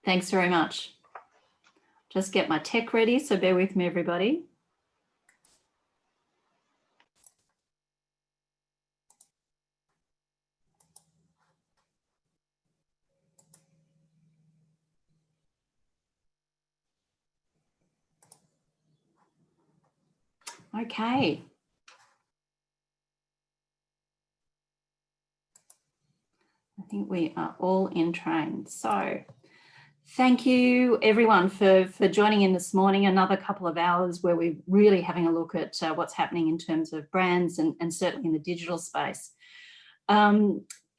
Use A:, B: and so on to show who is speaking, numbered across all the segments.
A: Thanks very much. Just get my tech ready, so bear with me, everybody. Okay. I think we are all in train. So thank you everyone for joining in this morning, another couple of hours where we're really having a look at what's happening in terms of brands and certainly in the digital space.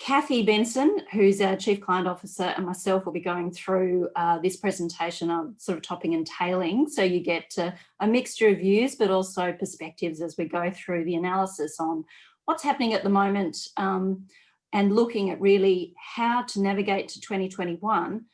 A: Kathy Benson, who's our Chief Client Officer, and myself will be going through this presentation on sort of topping and tailing. So you get a mixture of views, but also perspectives as we go through the analysis on what's happening at the moment and looking at really how to navigate to 2021.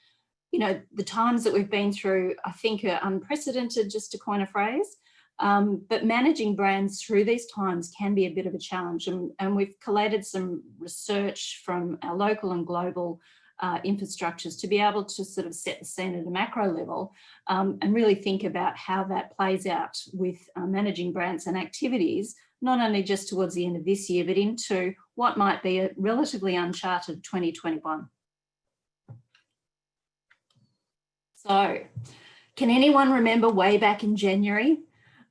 A: You know, the times that we've been through, I think, are unprecedented, just to coin a phrase. But managing brands through these times can be a bit of a challenge. And we've collated some research from our local and global infrastructures to be able to sort of set the scene at a macro level and really think about how that plays out with managing brands and activities, not only just towards the end of this year, but into what might be a relatively uncharted 2021. So, can anyone remember way back in January?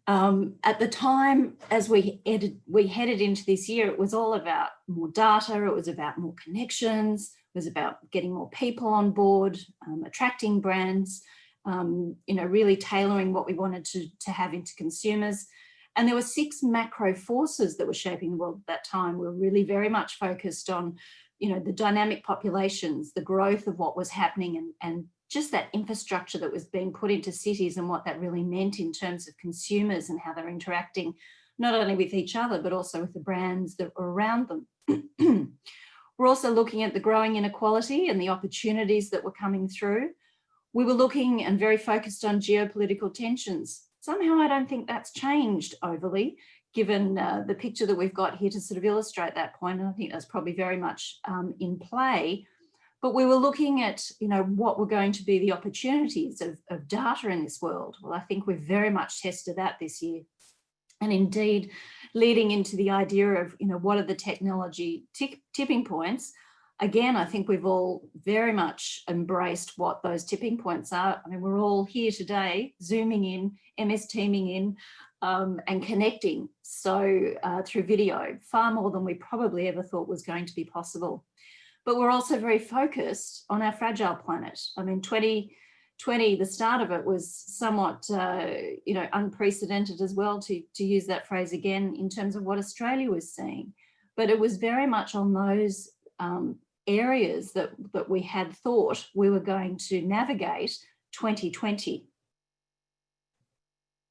A: At the time, as we headed into this year, it was all about more data, it was about more connections, it was about getting more people on board, attracting brands, you know, really tailoring what we wanted to have into consumers. And there were 6 macro forces that were shaping the world at that time. We were really very much focused on, you know, the dynamic populations, the growth of what was happening and just that infrastructure that was being put into cities and what that really meant in terms of consumers and how they're interacting, not only with each other, but also with the brands that were around them. We're also looking at the growing inequality and the opportunities that were coming through. We were looking and very focused on geopolitical tensions. Somehow I don't think that's changed overly, given the picture that we've got here to sort of illustrate that point. And I think that's probably very much in play. But we were looking at, you know, what were going to be the opportunities of data in this world. Well, I think we've very much tested that this year. And indeed, leading into the idea of, you know, what are the technology tipping points? Again, I think we've all very much embraced what those tipping points are. I mean, we're all here today, Zooming in, MS Teaming in, and connecting. So through video, far more than we probably ever thought was going to be possible. But we're also very focused on our fragile planet. I mean, 2020, the start of it was somewhat, you know, unprecedented as well, to use that phrase again, in terms of what Australia was seeing. But it was very much on those areas that we had thought we were going to navigate 2020.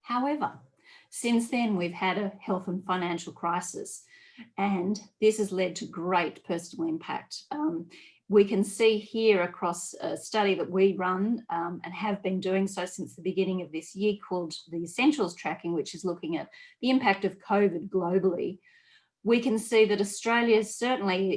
A: However, since then, we've had a health and financial crisis. And this has led to great personal impact. We can see here across a study that we run and have been doing so since the beginning of this year, called the Essentials Tracking, which is looking at the impact of COVID globally. We can see that Australia certainly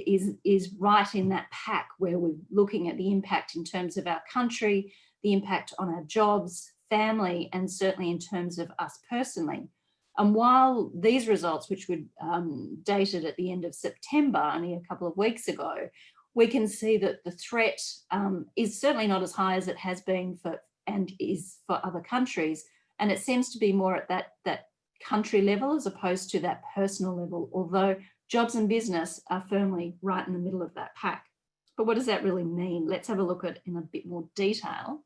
A: is right in that pack, where we're looking at the impact in terms of our country, the impact on our jobs, family, and certainly in terms of us personally. And while these results, which were dated at the end of September, only a couple of weeks ago, we can see that the threat is certainly not as high as it has been and is for other countries. And it seems to be more at that country level as opposed to that personal level, although jobs and business are firmly right in the middle of that pack. But what does that really mean? Let's have a look at it in a bit more detail,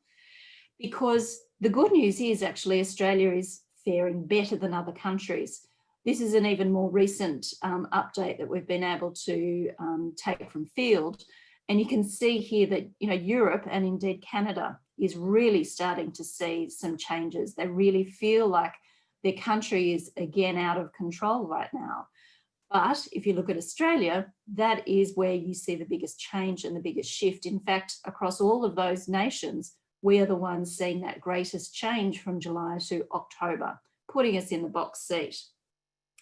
A: because the good news is actually Australia is faring better than other countries. This is an even more recent update that we've been able to take from field. And you can see here that, you know, Europe and indeed Canada is really starting to see some changes. They really feel like their country is again out of control right now. But if you look at Australia, that is where you see the biggest change and the biggest shift. In fact, across all of those nations, we are the ones seeing that greatest change from July to October, putting us in the box seat,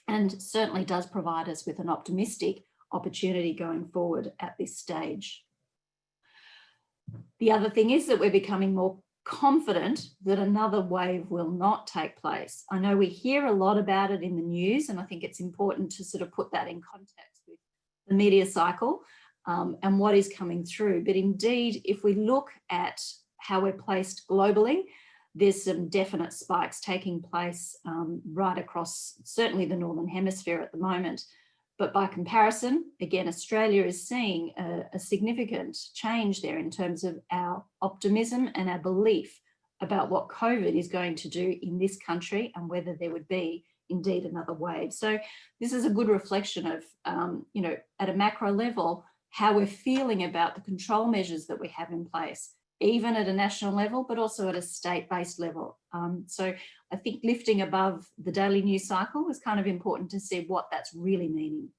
A: and certainly does provide us with an optimistic opportunity going forward at this stage. The other thing is that we're becoming more confident that another wave will not take place. I know we hear a lot about it in the news, and I think it's important to sort of put that in context with the media cycle and what is coming through. But indeed, if we look at how we're placed globally, there's some definite spikes taking place right across certainly the Northern Hemisphere at the moment. But by comparison, again, Australia is seeing a significant change there in terms of our optimism and our belief about what COVID is going to do in this country and whether there would be indeed another wave. So this is a good reflection of, you know, at a macro level, how we're feeling about the control measures that we have in place, even at a national level, but also at a state-based level. So I think lifting above the daily news cycle is kind of important to see what that's really meaning.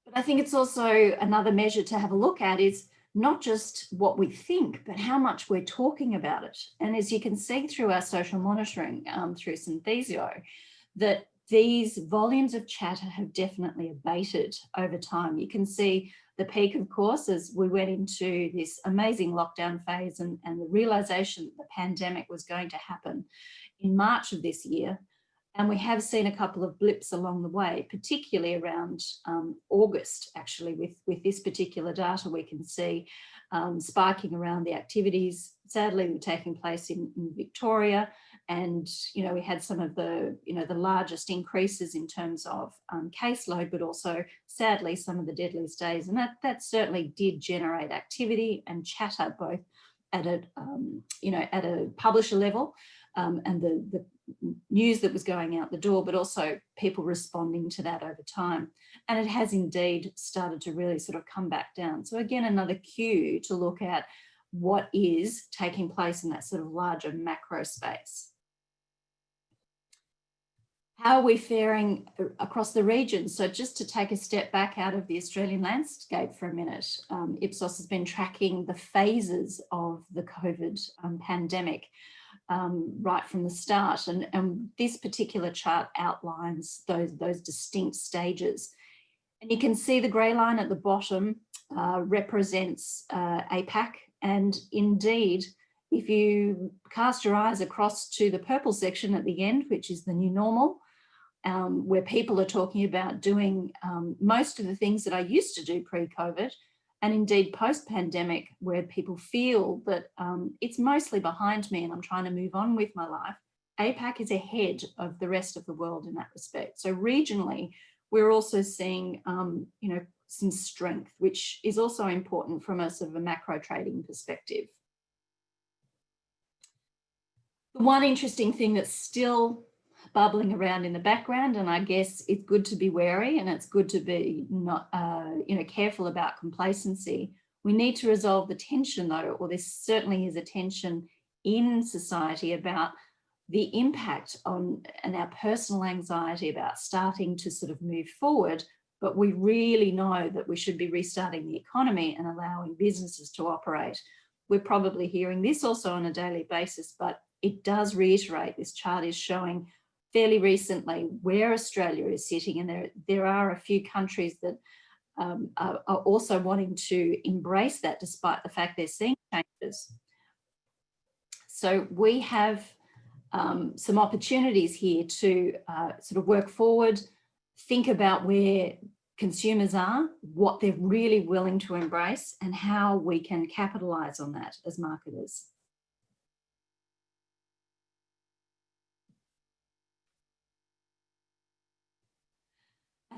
A: But I think it's also another measure to have a look at is not just what we think, but how much we're talking about it. And as you can see through our social monitoring through Synthesio, that these volumes of chatter have definitely abated over time. You can see the peak, of course, as we went into this amazing lockdown phase and the realization that the pandemic was going to happen in March of this year. And we have seen a couple of blips along the way, particularly around August, actually, with this particular data, we can see spiking around the activities, sadly, were taking place in Victoria. And, you know, we had some of the, you know, the largest increases in terms of caseload, but also, sadly, some of the deadliest days. And that certainly did generate activity and chatter, both at a, you know, at a publisher level and the news that was going out the door, but also people responding to that over time. And it has indeed started to really sort of come back down. So again, another cue to look at what is taking place in that sort of larger macro space. How are we faring across the region? So just to take a step back out of the Australian landscape for a minute, Ipsos has been tracking the phases of the COVID pandemic right from the start. And this particular chart outlines those distinct stages. And you can see the grey line at the bottom represents APAC. And indeed, if you cast your eyes across to the purple section at the end, which is the new normal, where people are talking about doing most of the things that I used to do pre-COVID, and indeed post-pandemic, where people feel that it's mostly behind me and I'm trying to move on with my life, APAC is ahead of the rest of the world in that respect. So regionally, we're also seeing you know, some strength, which is also important from a sort of a macro trading perspective. The one interesting thing that's still bubbling around in the background, and I guess it's good to be wary and it's good to be not, you know, careful about complacency. We need to resolve the tension though, or there certainly is a tension in society about the impact on and our personal anxiety about starting to sort of move forward. But we really know that we should be restarting the economy and allowing businesses to operate. We're probably hearing this also on a daily basis, but it does reiterate, this chart is showing fairly recently where Australia is sitting, and there are a few countries that are also wanting to embrace that despite the fact they're seeing changes. So we have some opportunities here to sort of work forward, think about where consumers are, what they're really willing to embrace, and how we can capitalise on that as marketers.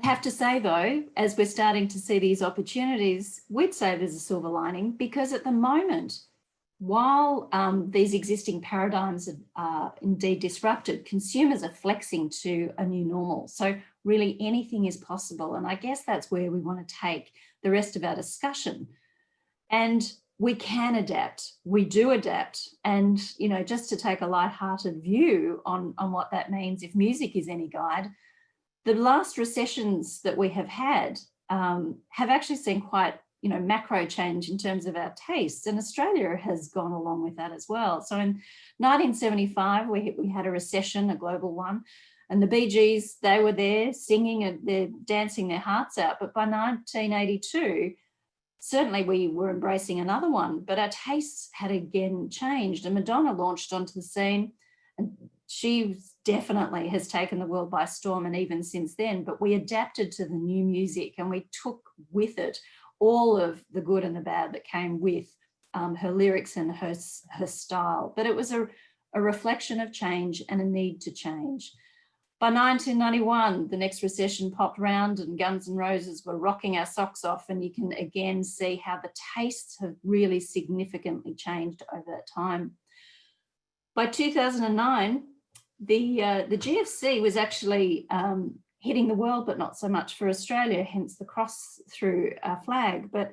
A: I have to say though, as we're starting to see these opportunities, we'd say there's a silver lining, because at the moment, while these existing paradigms are indeed disrupted, consumers are flexing to a new normal. So really anything is possible. And I guess that's where we want to take the rest of our discussion. And we can adapt, we do adapt. And, you know, just to take a lighthearted view on what that means, if music is any guide, the last recessions that we have had have actually seen quite, you know, macro change in terms of our tastes, and Australia has gone along with that as well. So in 1975, we had a recession, a global one, and the Bee Gees, they were there singing and they're dancing their hearts out. But by 1982, certainly we were embracing another one, but our tastes had again changed, and Madonna launched onto the scene, and she definitely has taken the world by storm, and even since then, but we adapted to the new music and we took with it all of the good and the bad that came with her lyrics and her style. But it was a reflection of change and a need to change. By 1991, the next recession popped round and Guns N' Roses were rocking our socks off, and you can again see how the tastes have really significantly changed over that time. By 2009, the GFC was actually hitting the world, but not so much for Australia, hence the cross through our flag. But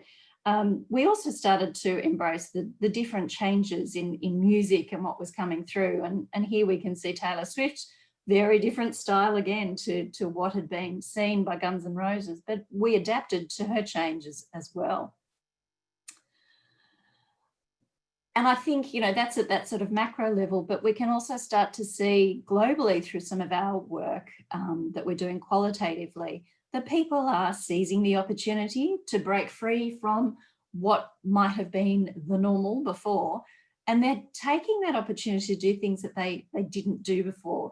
A: we also started to embrace the different changes in music and what was coming through. And here we can see Taylor Swift, very different style again to what had been seen by Guns N' Roses, but we adapted to her changes as well. And I think, you know, that's at that sort of macro level, but we can also start to see globally through some of our work that we're doing qualitatively, that people are seizing the opportunity to break free from what might have been the normal before, and they're taking that opportunity to do things that they didn't do before.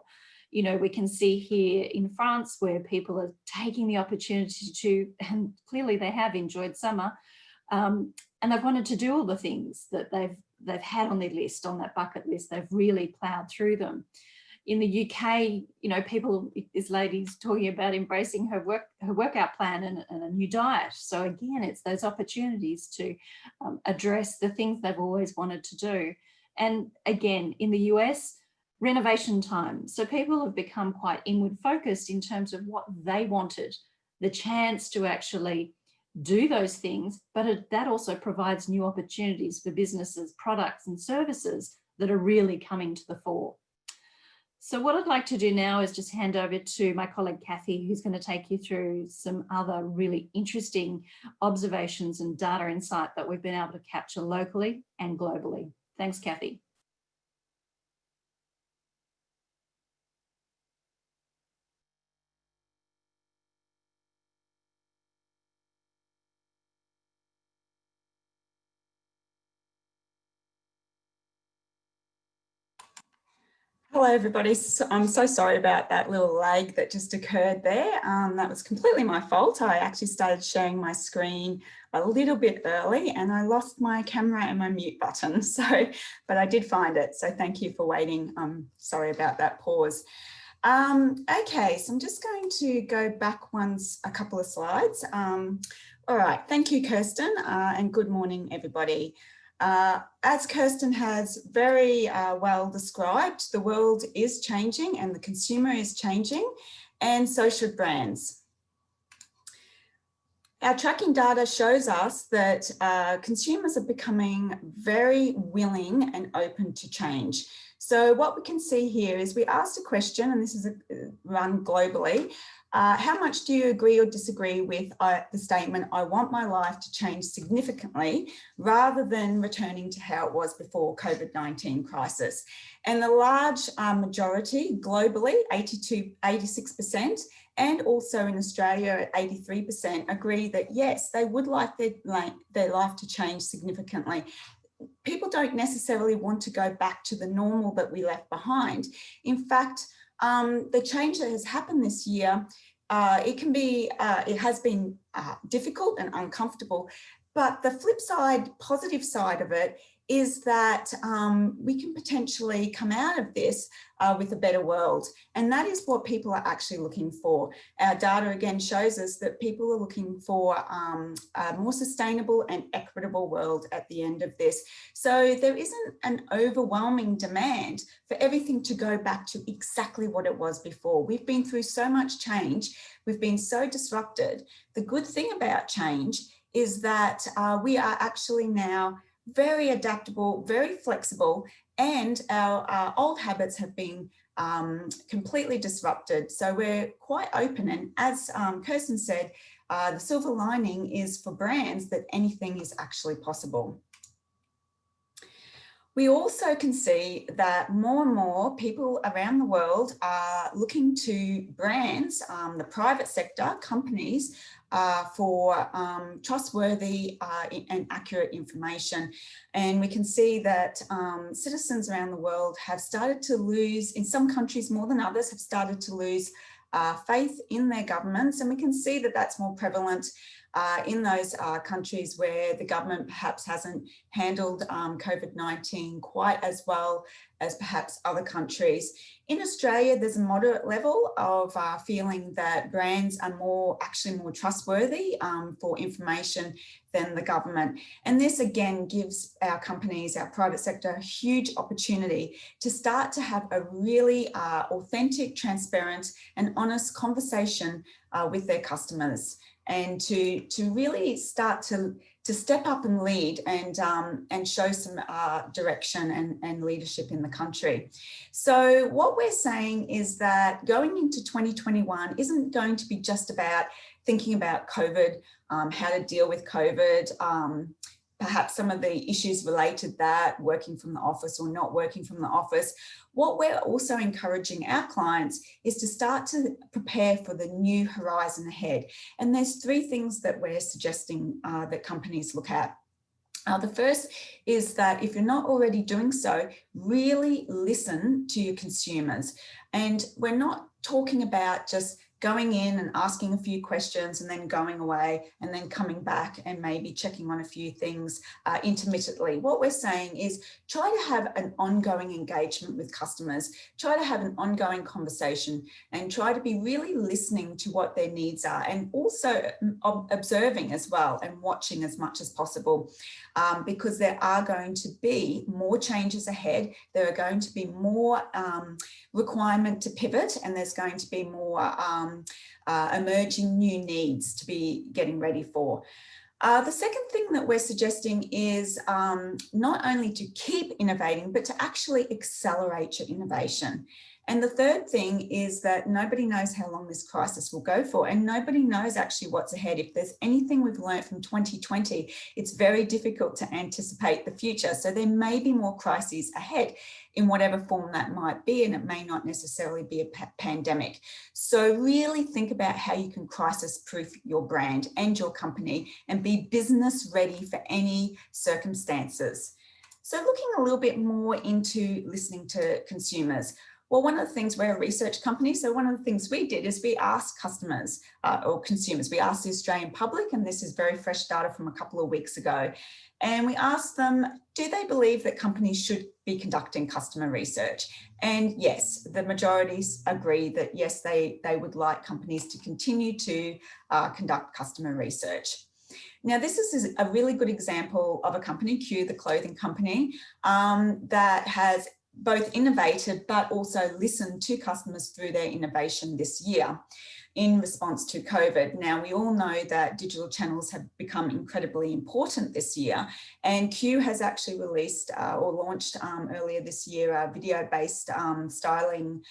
A: You know, we can see here in France where people are taking the opportunity to, and clearly they have enjoyed summer, and they've wanted to do all the things that they've had on their list, on that bucket list. They've really ploughed through them. In the UK, you know, people, this lady's talking about embracing her workout plan and a new diet. So again, it's those opportunities to address the things they've always wanted to do. And again, in the US, renovation time. So people have become quite inward focused in terms of what they wanted, the chance to actually do those things, but that also provides new opportunities for businesses, products and services that are really coming to the fore. So what I'd like to do now is just hand over to my colleague Kathy, who's going to take you through some other really interesting observations and data insight that we've been able to capture locally and globally. Thanks, Kathy.
B: Hello, everybody. I'm so sorry about that little lag that just occurred there. That was completely my fault. I actually started sharing my screen a little bit early and I lost my camera and my mute button. But I did find it. So thank you for waiting. Sorry about that pause. Okay, so I'm just going to go back a couple of slides. All right, thank you, Kirsten, and good morning, everybody. As Kirsten has very well described, the world is changing and the consumer is changing, and so should brands. Our tracking data shows us that consumers are becoming very willing and open to change. So what we can see here is we asked a question, and this is run globally. How much do you agree or disagree with the statement, I want my life to change significantly, rather than returning to how it was before COVID-19 crisis? And the large majority globally, 86%, and also in Australia at 83%, agree that yes, they would like their life to change significantly. People don't necessarily want to go back to the normal that we left behind. In fact, the change that has happened this year, it has been difficult and uncomfortable, but the flip side, positive side of it is that we can potentially come out of this with a better world. And that is what people are actually looking for. Our data again shows us that people are looking for a more sustainable and equitable world at the end of this. So there isn't an overwhelming demand for everything to go back to exactly what it was before. We've been through so much change. We've been so disrupted. The good thing about change is that we are actually now very adaptable, very flexible, and our old habits have been completely disrupted. So we're quite open. And as Kirsten said, the silver lining is for brands that anything is actually possible. We also can see that more and more people around the world are looking to brands, the private sector, companies, for trustworthy and accurate information. And we can see that citizens around the world have started to lose, in some countries more than others, have started to lose faith in their governments. And we can see that that's more prevalent in those countries where the government perhaps hasn't handled COVID-19 quite as well as perhaps other countries. In Australia, there's a moderate level of feeling that brands are actually more trustworthy for information than the government. And this again gives our companies, our private sector, a huge opportunity to start to have a really authentic, transparent and honest conversation with their customers, and to really start to step up and lead and show some direction and leadership in the country. So what we're saying is that going into 2021 isn't going to be just about thinking about COVID, how to deal with COVID, perhaps some of the issues related to that, working from the office or not working from the office. What we're also encouraging our clients is to start to prepare for the new horizon ahead. And there's three things that we're suggesting that companies look at. The first is that if you're not already doing so, really listen to your consumers. And we're not talking about just going in and asking a few questions and then going away and then coming back and maybe checking on a few things intermittently. What we're saying is try to have an ongoing engagement with customers, try to have an ongoing conversation and try to be really listening to what their needs are, and also observing as well and watching as much as possible, because there are going to be more changes ahead. There are going to be more requirement to pivot, and there's going to be more emerging new needs to be getting ready for. The second thing that we're suggesting is not only to keep innovating, but to actually accelerate your innovation. And the third thing is that nobody knows how long this crisis will go for, and nobody knows actually what's ahead. If there's anything we've learned from 2020, it's very difficult to anticipate the future. So there may be more crises ahead in whatever form that might be, and it may not necessarily be a pandemic. So really think about how you can crisis-proof your brand and your company and be business ready for any circumstances. So looking a little bit more into listening to consumers. Well, one of the things, we're a research company, so one of the things we did is we asked customers or consumers, we asked the Australian public, and this is very fresh data from a couple of weeks ago, and we asked them, do they believe that companies should be conducting customer research? And yes, the majorities agree that yes, they would like companies to continue to conduct customer research. Now, this is a really good example of a company, Q, the clothing company, that has both innovated but also listened to customers through their innovation this year in response to COVID. Now, we all know that digital channels have become incredibly important this year, and Q has actually released or launched earlier this year a video-based styling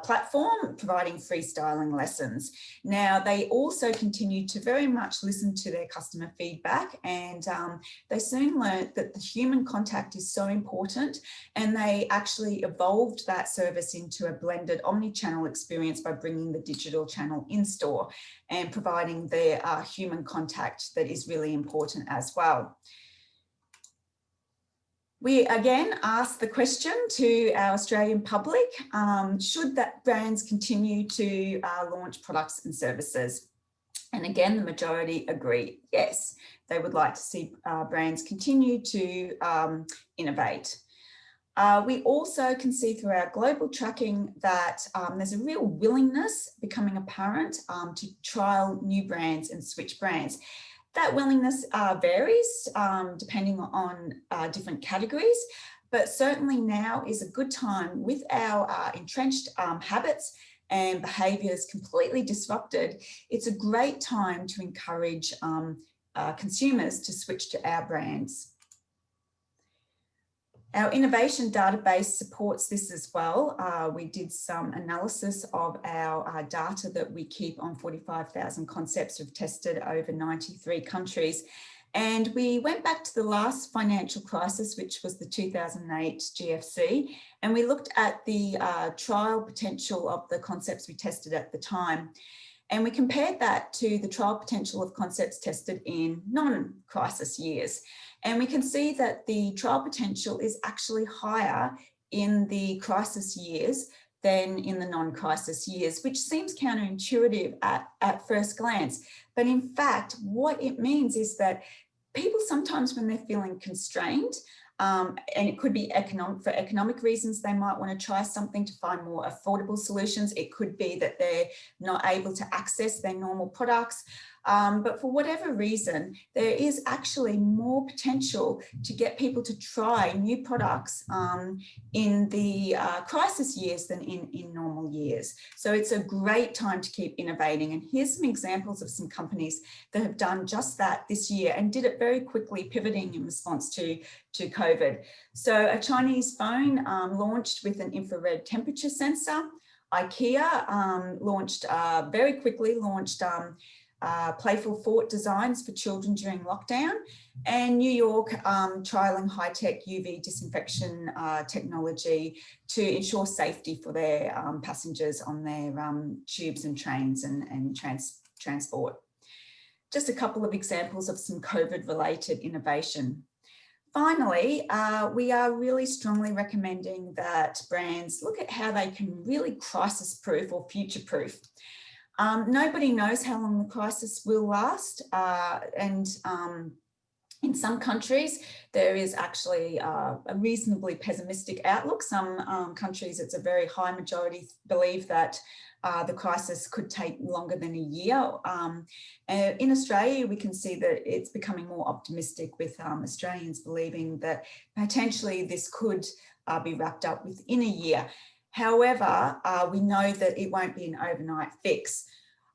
B: platform providing free styling lessons. Now, they also continue to very much listen to their customer feedback, and they soon learned that the human contact is so important, and they actually evolved that service into a blended omni-channel experience by bringing the digital channel in store and providing the human contact that is really important as well. We again asked the question to our Australian public, should that brands continue to launch products and services? And again, the majority agree, yes, they would like to see brands continue to innovate. We also can see through our global tracking that there's a real willingness becoming apparent to trial new brands and switch brands. That willingness varies depending on different categories, but certainly now is a good time with our entrenched habits and behaviours completely disrupted. It's a great time to encourage consumers to switch to our brands. Our innovation database supports this as well. We did some analysis of our data that we keep on 45,000 concepts we've tested over 93 countries. And we went back to the last financial crisis, which was the 2008 GFC, and we looked at the trial potential of the concepts we tested at the time. And we compared that to the trial potential of concepts tested in non-crisis years. And we can see that the trial potential is actually higher in the crisis years than in the non-crisis years, which seems counterintuitive at first glance. But in fact, what it means is that people sometimes when they're feeling constrained, and it could be for economic reasons, they might want to try something to find more affordable solutions. It could be that they're not able to access their normal products. But for whatever reason, there is actually more potential to get people to try new products in the crisis years than in normal years. So it's a great time to keep innovating. And here's some examples of some companies that have done just that this year and did it very quickly, pivoting in response to COVID. So a Chinese phone launched with an infrared temperature sensor. IKEA very quickly launched playful fort designs for children during lockdown, and New York trialling high-tech UV disinfection technology to ensure safety for their passengers on their tubes and trains and transport. Just a couple of examples of some COVID-related innovation. Finally, we are really strongly recommending that brands look at how they can really crisis-proof or future-proof. Nobody knows how long the crisis will last, and in some countries there is actually a reasonably pessimistic outlook. Some countries, it's a very high majority, believe that the crisis could take longer than a year. In Australia, we can see that it's becoming more optimistic, with Australians believing that potentially this could be wrapped up within a year. However, we know that it won't be an overnight fix.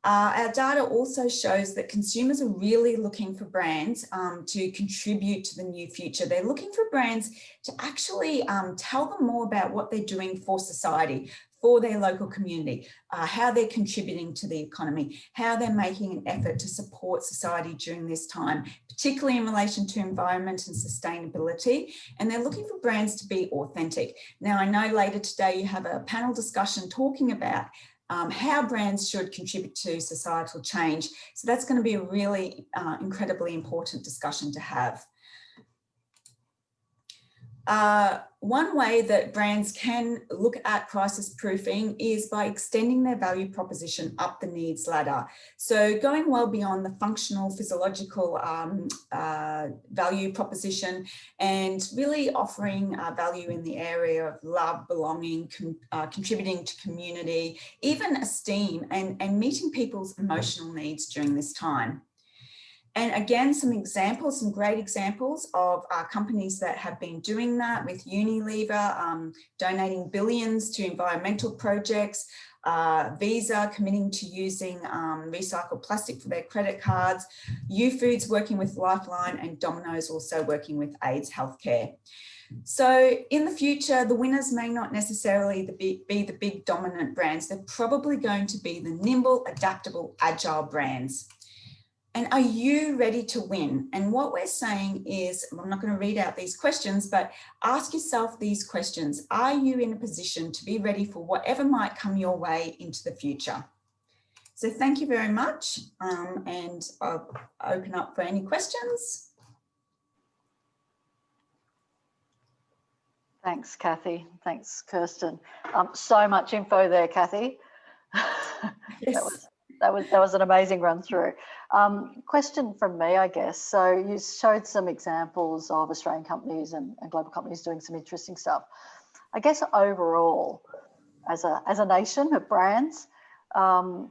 B: Our data also shows that consumers are really looking for brands to contribute to the new future. They're looking for brands to actually tell them more about what they're doing for society, for their local community, how they're contributing to the economy, how they're making an effort to support society during this time, particularly in relation to environment and sustainability. And they're looking for brands to be authentic. Now, I know later today you have a panel discussion talking about how brands should contribute to societal change. So that's going to be a really incredibly important discussion to have. One way that brands can look at crisis proofing is by extending their value proposition up the needs ladder. So going well beyond the functional, physiological value proposition, and really offering value in the area of love, belonging, contributing to community, even esteem, and meeting people's emotional needs during this time. And again, some great examples of companies that have been doing that, with Unilever donating billions to environmental projects, Visa committing to using recycled plastic for their credit cards, UFoods working with Lifeline, and Domino's also working with AIDS Healthcare. So in the future, the winners may not necessarily be the big dominant brands. They're probably going to be the nimble, adaptable, agile brands. And are you ready to win? And what we're saying is, I'm not going to read out these questions, but ask yourself these questions. Are you in a position to be ready for whatever might come your way into the future? So thank you very much. And I'll open up for any questions.
C: Thanks, Kathy. Thanks, Kirsten. So much info there, Kathy.
B: Yes.
C: That was an amazing run through. Question from me, I guess. So you showed some examples of Australian companies and global companies doing some interesting stuff. I guess overall, as a nation of brands, are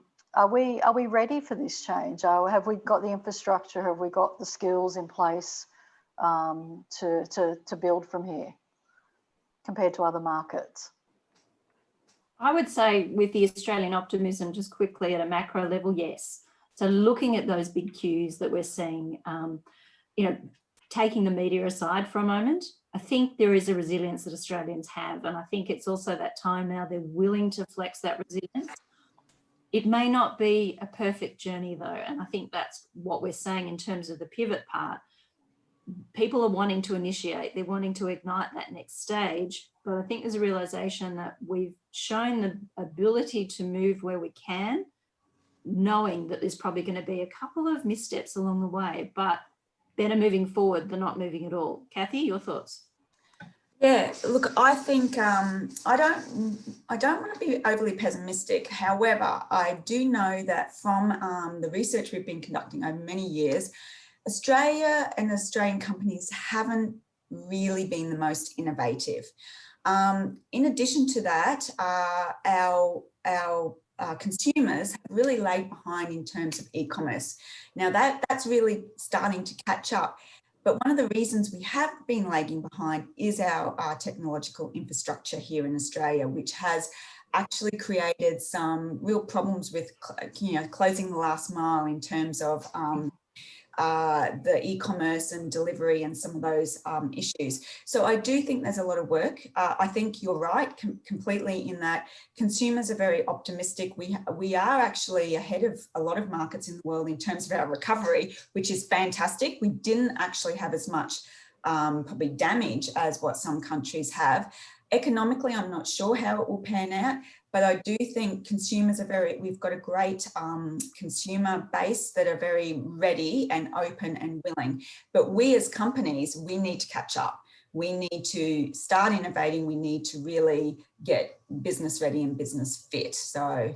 C: we ready for this change? Have we got the infrastructure? Have we got the skills in place to build from here compared to other markets?
A: I would say with the Australian optimism, just quickly at a macro level, yes. So looking at those big cues that we're seeing, taking the media aside for a moment, I think there is a resilience that Australians have. And I think it's also that time now they're willing to flex that resilience. It may not be a perfect journey though. And I think that's what we're saying in terms of the pivot part. People are wanting to initiate, they're wanting to ignite that next stage. But I think there's a realization that we've shown the ability to move where we can knowing that there's probably going to be a couple of missteps along the way, but better moving forward than not moving at all. Kathy, your thoughts?
B: Yeah, look, I think I don't want to be overly pessimistic. However, I do know that from the research we've been conducting over many years, Australia and Australian companies haven't really been the most innovative. In addition to that, our consumers have really lagged behind in terms of e-commerce. Now that's really starting to catch up. But one of the reasons we have been lagging behind is our technological infrastructure here in Australia, which has actually created some real problems with, closing the last mile in terms of the e-commerce and delivery and some of those issues. So I do think there's a lot of work. I think you're right completely in that consumers are very optimistic. We are actually ahead of a lot of markets in the world in terms of our recovery, which is fantastic. We didn't actually have as much probably damage as what some countries have. Economically, I'm not sure how it will pan out, but I do think consumers are we've got a great consumer base that are very ready and open and willing. But we as companies, we need to catch up. We need to start innovating. We need to really get business ready and business fit. So,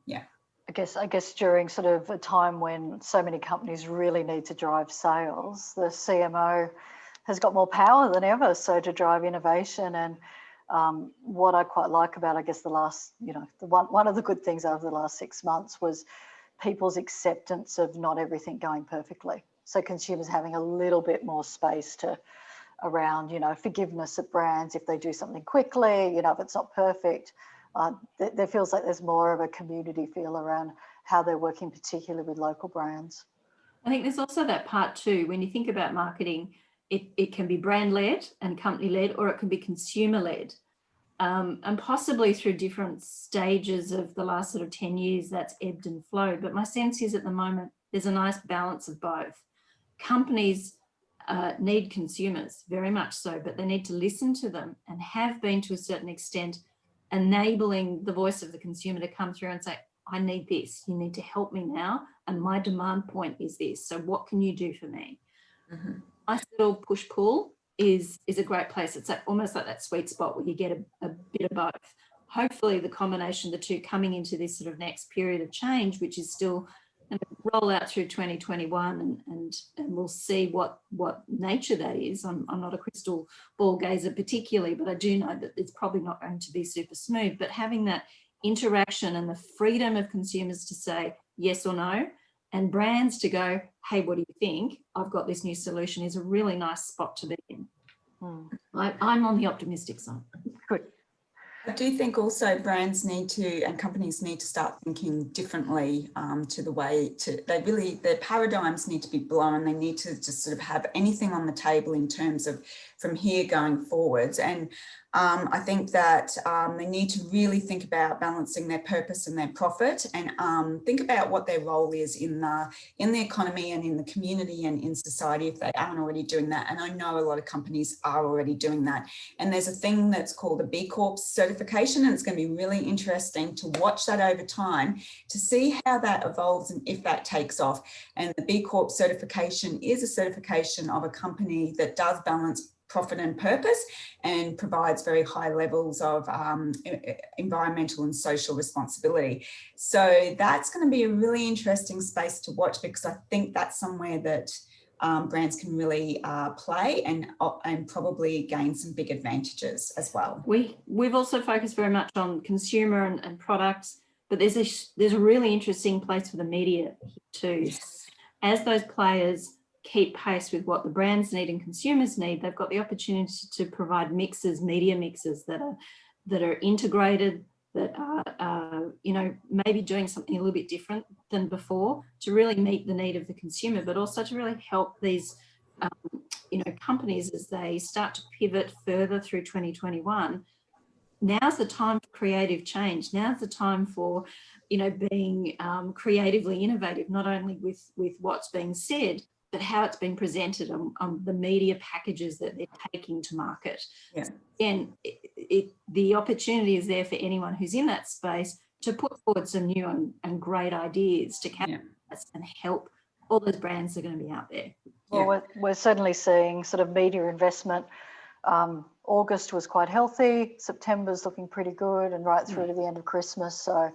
B: yeah.
C: I guess during sort of a time when so many companies really need to drive sales, the CMO has got more power than ever, so to drive innovation. And what I quite like about, I guess, the last, one of the good things over the last 6 months was people's acceptance of not everything going perfectly. So consumers having a little bit more space around, forgiveness of brands if they do something quickly, if it's not perfect. There feels like there's more of a community feel around how they're working, particularly with local brands.
A: I think there's also that part too, when you think about marketing, it can be brand-led and company-led, or it can be consumer-led. And possibly through different stages of the last sort of 10 years, that's ebbed and flowed. But my sense is at the moment, there's a nice balance of both. Companies need consumers, very much so, but they need to listen to them and have been to a certain extent enabling the voice of the consumer to come through and say, I need this, you need to help me now, and my demand point is this, so what can you do for me?
B: Mm-hmm.
A: Nice little push-pull is a great place. It's almost like that sweet spot where you get a bit of both. Hopefully the combination of the two coming into this sort of next period of change, which is still going to roll out through 2021, and we'll see what nature that is. I'm not a crystal ball gazer particularly, but I do know that it's probably not going to be super smooth. But having that interaction and the freedom of consumers to say yes or no, and brands to go, hey, what do you think? I've got this new solution, is a really nice spot to be in. I'm on the optimistic side.
C: Good.
B: I do think also brands need to, and companies need to start thinking differently to the way their paradigms need to be blown. They need to just sort of have anything on the table in terms of from here going forwards. And I think that they need to really think about balancing their purpose and their profit, and think about what their role is in the economy and in the community and in society if they aren't already doing that. And I know a lot of companies are already doing that. And there's a thing that's called the B Corp certification, and it's going to be really interesting to watch that over time to see how that evolves and if that takes off. And the B Corp certification is a certification of a company that does balance profit and purpose and provides very high levels of environmental and social responsibility. So that's going to be a really interesting space to watch, because I think that's somewhere that brands can really play and probably gain some big advantages as well.
A: We've also focused very much on consumer and products, but there's a really interesting place for the media too.
B: Yes.
A: As those players keep pace with what the brands need and consumers need, they've got the opportunity to provide mixes, media mixes that are integrated, that are maybe doing something a little bit different than before to really meet the need of the consumer, but also to really help these companies as they start to pivot further through 2021. Now's the time for creative change. Now's the time for being creatively innovative, not only with what's being said, but how it's been presented on the media packages that they're taking to market.
B: Yeah.
A: Again, the opportunity is there for anyone who's in that space put forward some new and great ideas to capitalize and help all those brands that are going to be out there.
C: Well, we're certainly seeing sort of media investment. August was quite healthy, September's looking pretty good, and right through to the end of Christmas. So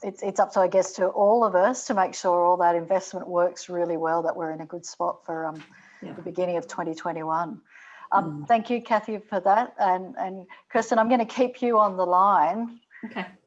C: it's up to, I guess, to all of us to make sure all that investment works really well, that we're in a good spot for the beginning of 2021. Thank you, Kathy, for that. And Kirsten, I'm going to keep you on the line.
A: Okay.